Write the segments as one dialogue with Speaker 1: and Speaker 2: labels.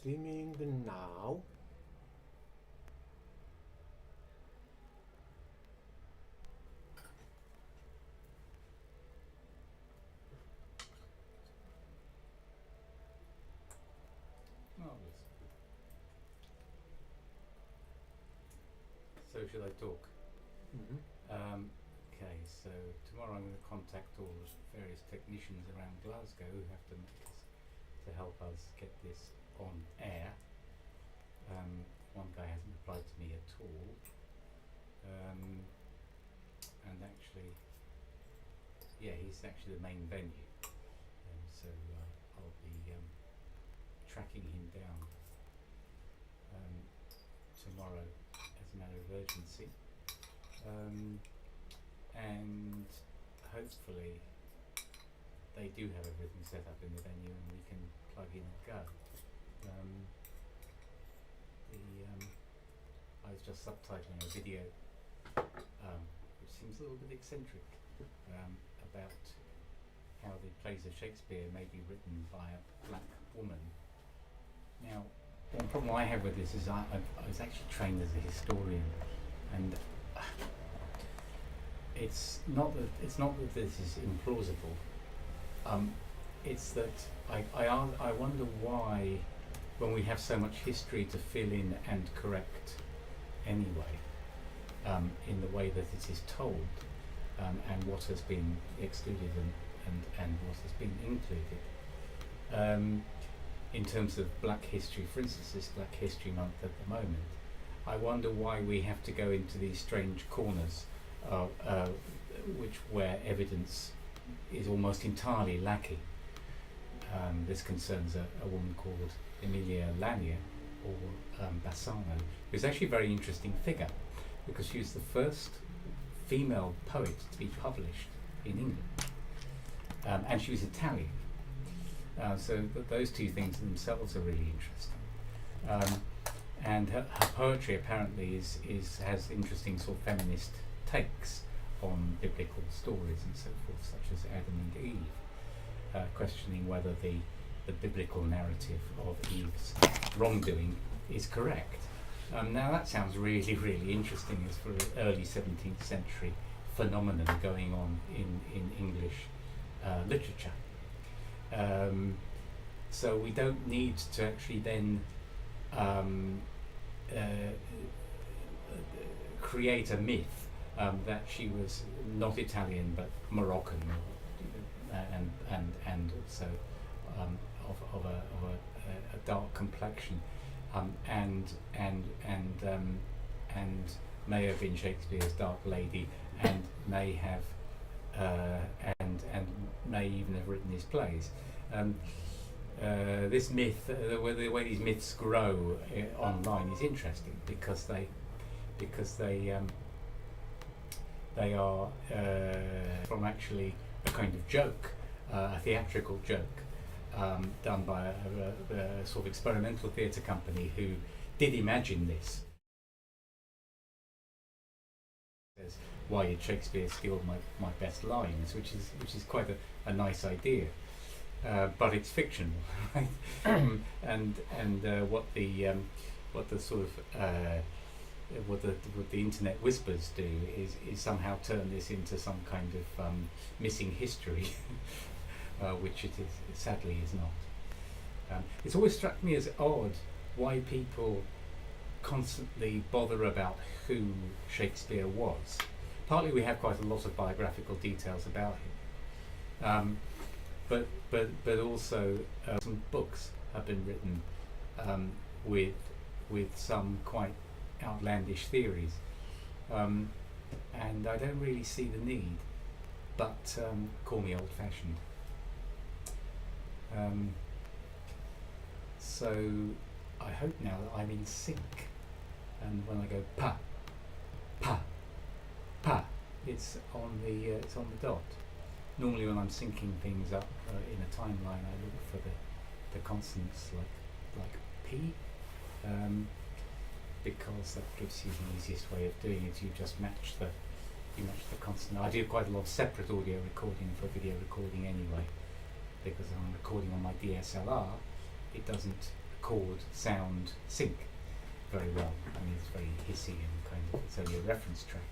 Speaker 1: Streaming now.
Speaker 2: Marvellous. So should I talk? Okay, so tomorrow I'm going to contact all the various technicians around Glasgow who have to make us, to help us get this on air. One guy hasn't replied to me at all, and actually, yeah, he's actually the main venue, so I'll be tracking him down tomorrow as a matter of urgency, and hopefully they do have everything set up in the venue and we can plug in and go. I was just subtitling a video which seems a little bit eccentric, about how the plays of Shakespeare may be written by a black woman. Now, one problem I have with this is I was actually trained as a historian, and it's not that this is implausible. It's that I wonder why, when we have so much history to fill in and correct anyway, in the way that it is told, and what has been excluded and what has been included. In terms of Black history, for instance, this Black History Month at the moment, I wonder why we have to go into these strange corners, where evidence is almost entirely lacking. This concerns a woman called Emilia Lanier, or Bassano, who's actually a very interesting figure, because she was the first female poet to be published in England, and she was Italian. So those two things themselves are really interesting, and her poetry apparently has interesting sort of feminist takes on biblical stories and so forth, such as Adam and Eve, questioning whether the biblical narrative of Eve's wrongdoing is correct. Now that sounds really, really interesting as for an early 17th century phenomenon going on in English literature. So we don't need to actually then create a myth that she was not Italian but Moroccan, and also of a dark complexion, and may have been Shakespeare's Dark Lady, and may have and may even have written his plays. This myth, the way these myths grow online, is interesting because they are from actually a kind of joke, a theatrical joke, done by a sort of experimental theatre company who did imagine this. Why did Shakespeare steal my best lines? Which is quite a nice idea, but it's fictional, right? And what the sort of what the internet whispers do is somehow turn this into some kind of missing history, which it sadly is not. It's always struck me as odd why people constantly bother about who Shakespeare was. Partly we have quite a lot of biographical details about him, but also some books have been written with some quite outlandish theories, and I don't really see the need, but call me old-fashioned. So I hope now that I'm in sync, and when I go pa, pa, pa, it's on the dot. Normally when I'm syncing things up in a timeline, I look for the consonants like P, because that gives you the easiest way of doing it. You just match the consonant. I do quite a lot of separate audio recording for video recording anyway, because I'm recording on my DSLR. It doesn't chord sound sync very well. I mean, it's very hissy and kind of, it's only a reference track.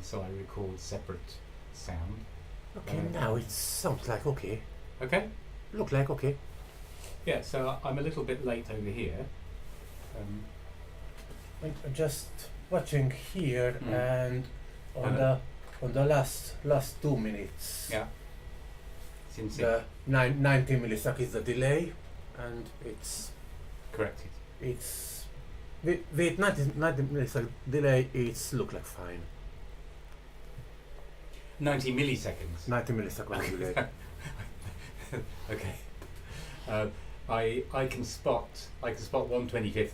Speaker 2: So I record separate sound.
Speaker 1: Okay, now it sounds like okay.
Speaker 2: Okay?
Speaker 1: Look like okay.
Speaker 2: Yeah, so I'm a little bit late over here.
Speaker 1: I'm just watching here and on
Speaker 2: Uh-huh.
Speaker 1: the last 2 minutes.
Speaker 2: Yeah. It's in sync.
Speaker 1: The 90 milliseconds is the delay, and
Speaker 2: Corrected.
Speaker 1: it's with 90 millisecond delay, it's look like fine.
Speaker 2: 90 milliseconds.
Speaker 1: 90 millisecond delay.
Speaker 2: Okay. I can spot 1/25th